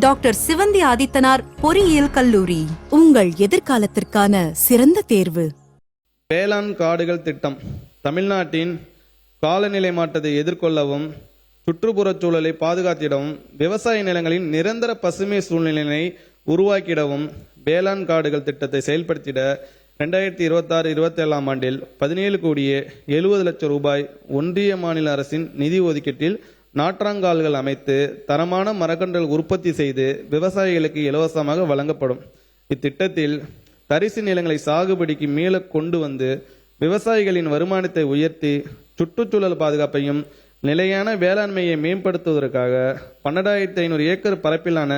Doctor Sivanthi Adithanar பொறியியல் கல்லூரி, உங்கள் எதிர்காலத்திற்கான சிறந்த தேர்வு. வேளாண் காடுகள் திட்டம் தமிழ்நாட்டின் காலநிலை மாற்றத்தை எதிர்கொள்ளவும் சுற்றுப்புறச் சூழலை பாதுகாத்திடவும் விவசாய நிலங்களின் நிரந்தர பசுமை சூழ்நிலையை உருவாக்கிடவும் வேளாண் காடுகள் திட்டத்தை செயல்படுத்திட 2026-27 ஆண்டில் 17 கோடியே 70 லட்சம் ரூபாய் ஒன்றிய மாநில அரசின் நிதி ஒதுக்கீட்டில் நாற்றாங்கால்கள் அமைத்து தரமான மரக்கன்றுகள் உற்பத்தி செய்து விவசாயிகளுக்கு இலவசமாக வழங்கப்படும். இத்திட்டத்தில் தரிசு நிலங்களை சாகுபடிக்கு மீள கொண்டு வந்து விவசாயிகளின் வருமானத்தை உயர்த்தி சுற்றுச்சூழல் பாதுகாப்பையும் நிலையான வேளாண்மையை மேம்படுத்துவதற்காக 12,500 ஏக்கர் பரப்பிலான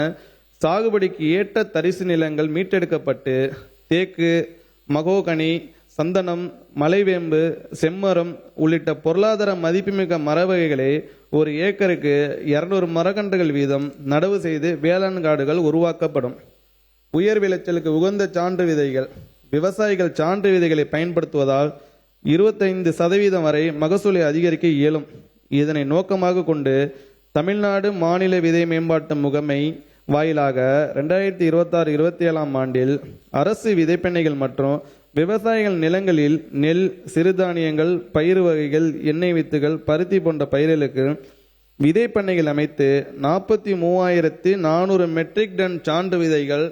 சாகுபடிக்கு ஏற்ற தரிசு நிலங்கள் மீட்டெடுக்கப்பட்டு தேக்கு, மகோகனி, சந்தனம், மலைவேம்பு, செம்மரம் உள்ளிட்ட பொருளாதார மதிப்புமிக்க மர வகைகளை ஒரு ஏக்கருக்கு 200 மரக்கன்றுகள் வீதம் நடவு செய்து வேளாண் காடுகள் உருவாக்கப்படும். உயர் விளைச்சலுக்கு உகந்த சான்று விதைகள் விவசாயிகள் சான்று விதைகளை பயன்படுத்துவதால் 25% வரை மகசூலை அதிகரிக்க இயலும். இதனை நோக்கமாக கொண்டு தமிழ்நாடு மாநில விதை மேம்பாட்டு முகமை வாயிலாக 2026-27 ஆண்டில் அரசு விதைப்பெண்ணைகள் மற்றும் விவசாயிகள் நிலங்களில் நெல், சிறுதானியங்கள், பயிர் வகைகள், எண்ணெய் வித்துகள், பருத்தி போன்ற பயிர்களுக்கு விதைப்பண்ணைகள் அமைத்து 43,400 மெட்ரிக் டன் சான்று விதைகள்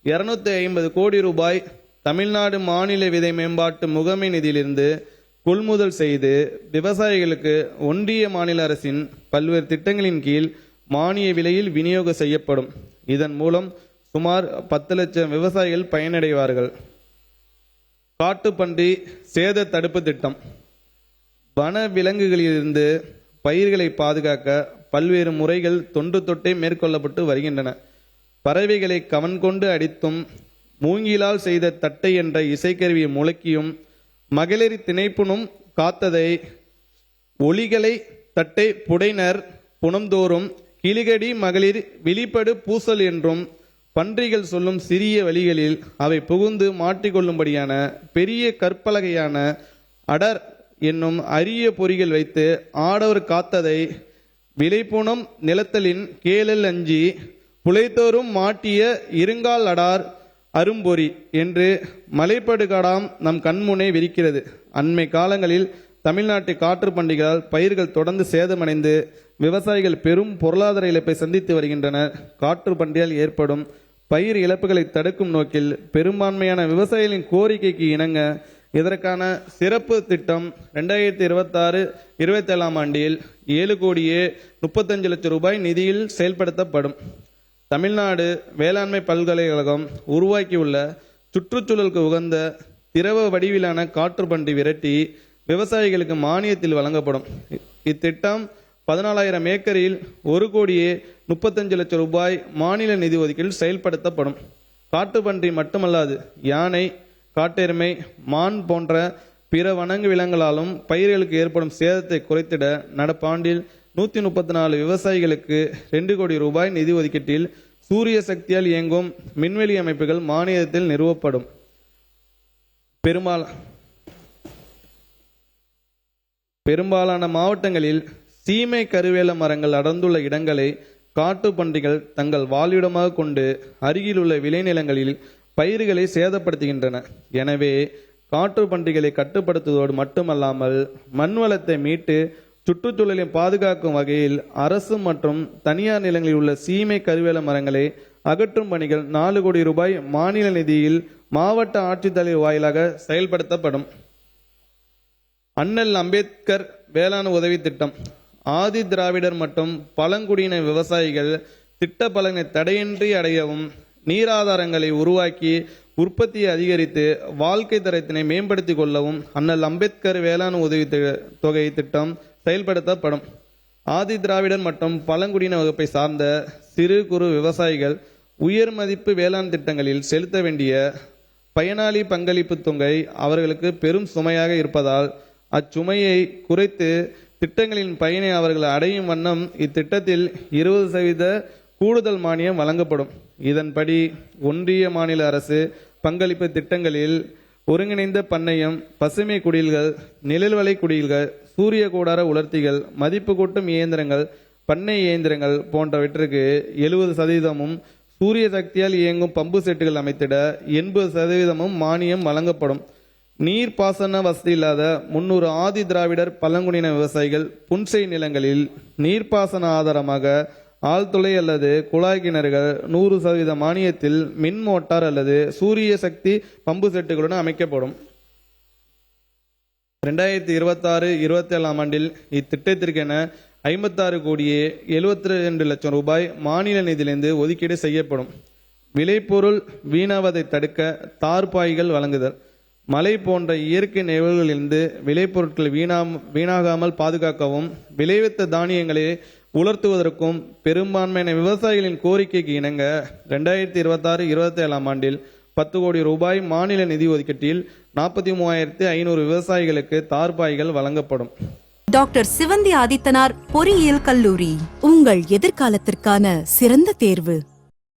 250 கோடி ரூபாய் தமிழ்நாடு மாநில விதை மேம்பாட்டு முகமை நிதியிலிருந்து கொள்முதல் செய்து விவசாயிகளுக்கு ஒன்றிய மாநில அரசின் பல்வேறு திட்டங்களின் கீழ் மானிய விலையில் விநியோகம் செய்யப்படும். இதன் மூலம் சுமார் 10 லட்சம் விவசாயிகள் பயனடைவார்கள். காட்டுப்பன்றி சேத தடுப்பு திட்டம் வன விலங்குகளிலிருந்து பயிர்களை பாதுகாக்க பல்வேறு முறைகள் தொன்று தொட்டே மேற்கொள்ளப்பட்டு வருகின்றன. பறவைகளை கவன் கொண்டு அடித்தும், மூங்கிலால் செய்த தட்டை என்ற இசைக்கருவியை முழக்கியும், மகளிர் திணைப்புணும் காத்ததை ஒளிகளை தட்டை புடைனர் புனம்தோறும் கிளிகடி மகளிர் விழிப்படு பூசல் என்றும் பன்றிகள் சொல்லும் சிறிய வழிகளில் அவை புகுந்து மாட்டிக்கொள்ளும்படியான பெரிய கற்பலகையான அடர் என்னும் அரிய பொறிகள் வைத்து ஆடவர் காத்ததை விளைப்புணம் நிலத்தலின் கேளல் அஞ்சி புலைத்தோறும் மாட்டிய இருங்கால் அடார் அரும்பொறி என்று மலைப்படுகாடாம் நம் கண்முனை விரிக்கிறது. அண்மை காலங்களில் தமிழ்நாட்டு காற்று பண்டிகையால் பயிர்கள் தொடர்ந்து சேதமடைந்து விவசாயிகள் பெரும் பொருளாதார இழப்பை சந்தித்து வருகின்றனர். காற்று பண்டிகையால் ஏற்படும் பயிர் இழப்புகளை தடுக்கும் நோக்கில் பெரும்பான்மையான விவசாயிகளின் கோரிக்கைக்கு இணங்க இதற்கான சிறப்பு திட்டம் 2026-27 ஆண்டில் 7 கோடியே 35 லட்சம் ரூபாய் நிதியில் செயல்படுத்தப்படும். தமிழ்நாடு வேளாண்மை பல்கலைக்கழகம் உருவாக்கியுள்ள சுற்றுச்சூழலுக்கு உகந்த திரவ வடிவிலான காற்று பன்றி விரட்டி விவசாயிகளுக்கு மானியத்தில் வழங்கப்படும். இத்திட்டம் 14,000 ஏக்கரில் 1 கோடியே 35 லட்சம் ரூபாய் மாநில நிதி ஒதுக்கீட்டில் செயல்படுத்தப்படும். காட்டுப்பன்றி மட்டுமல்லாது யானை, காட்டெருமை, மான் போன்ற பிற வனங்கு விலங்குகளாலும் பயிர்களுக்கு ஏற்படும் சேதத்தை குறைத்திட நடப்பாண்டில் 134 விவசாயிகளுக்கு 2 கோடி ரூபாய் நிதி ஒதுக்கீட்டில் சூரிய சக்தியால் இயங்கும் மின்வெளி அமைப்புகள் மானியத்தில் நிறுவப்படும். பெரும்பாலான மாவட்டங்களில் சீமை கருவேல மரங்கள் அடர்ந்துள்ள இடங்களை காட்டு பன்றிகள் தங்கள் வாழ்விடமாக கொண்டு அருகிலுள்ள விளைநிலங்களில் பயிர்களை சேதப்படுத்துகின்றன. எனவே காட்டு பன்றிகளை கட்டுப்படுத்துவதோடு மட்டுமல்லாமல் மண் வளத்தை மீட்டு சுற்றுச்சூழலை பாதுகாக்கும் வகையில் அரசு மற்றும் தனியார் நிலங்களில் உள்ள சீமை கருவேல மரங்களை அகற்றும் பணிகள் 4 கோடி ரூபாய் மாநில நிதியில் மாவட்ட ஆட்சித்தலைவர் வாயிலாக செயல்படுத்தப்படும். அண்ணல் அம்பேத்கர் வேளாண் உதவி திட்டம் ஆதி திராவிடர் மற்றும் பழங்குடியின விவசாயிகள் திட்ட பலனை தடையின்றி அடையவும் நீராதாரங்களை உருவாக்கி உற்பத்தியை அதிகரித்து வாழ்க்கை தரத்தினை மேம்படுத்திக் கொள்ளவும் அண்ணல் அம்பேத்கர் வேளாண் உதவி தொகை திட்டம் செயல்படுத்தப்படும். ஆதி திராவிடர் மற்றும் பழங்குடியின வகுப்பை சார்ந்த சிறு குறு விவசாயிகள் உயர் மதிப்பு வேளாண் திட்டங்களில் செலுத்த வேண்டிய பயனாளி பங்களிப்பு தொகை அவர்களுக்கு பெரும் சுமையாக இருப்பதால் அச்சுமையை குறைத்து திட்டங்களின் பயனை அவர்கள் அடையும் வண்ணம் இத்திட்டத்தில் 20% கூடுதல் மானியம் வழங்கப்படும். இதன்படி ஒன்றிய மாநில அரசு பங்களிப்பு திட்டங்களில் ஒருங்கிணைந்த பண்ணையம், பசுமை குடில்கள், நிழல்வலை குடில்கள், சூரிய கூடார உலர்த்திகள், மதிப்பு கூட்டும் இயந்திரங்கள், பண்ணை இயந்திரங்கள் போன்றவற்றிற்கு 70%, சூரிய சக்தியால் இயங்கும் பம்பு செட்டுகள் அமைத்திட 80% மானியம் வழங்கப்படும். நீர்ப்பாசன வசதி இல்லாத 300 ஆதி திராவிடர் பழங்குடியின விவசாயிகள் புன்செய் நிலங்களில் நீர்ப்பாசன ஆதாரமாக ஆழ்துளை அல்லது குழாய் கிணறுகள் 100% மானியத்தில் மின் மோட்டார் அல்லது சூரிய சக்தி பம்பு செட்டுகளுடன் அமைக்கப்படும். 2026-27 ஆண்டில் இத்திட்டத்திற்கென 56,72,00,000 ரூபாய் மாநில நிதியிலிருந்து ஒதுக்கீடு செய்யப்படும். விளைபொருள் வீணாவதை தடுக்க தார்பாய்கள் வழங்குதல். மழை போன்ற இயற்கை நிகழ்வுகளிலிருந்து விளைபொருட்கள் வீணாகாமல் பாதுகாக்கவும் விளைவித்த தானியங்களை உலர்த்துவதற்கும் பெரும்பான்மையான விவசாயிகளின் கோரிக்கைக்கு இணங்க 2026-27 ஆண்டில் 10 கோடி ரூபாய் மாநில நிதி ஒதுக்கீட்டில் 43,500 விவசாயிகளுக்கு தார்பாய்கள் வழங்கப்படும். டாக்டர் சிவந்தி ஆதித்தனார் பொறியியல் கல்லூரி, உங்கள் எதிர்காலத்திற்கான சிறந்த தேர்வு.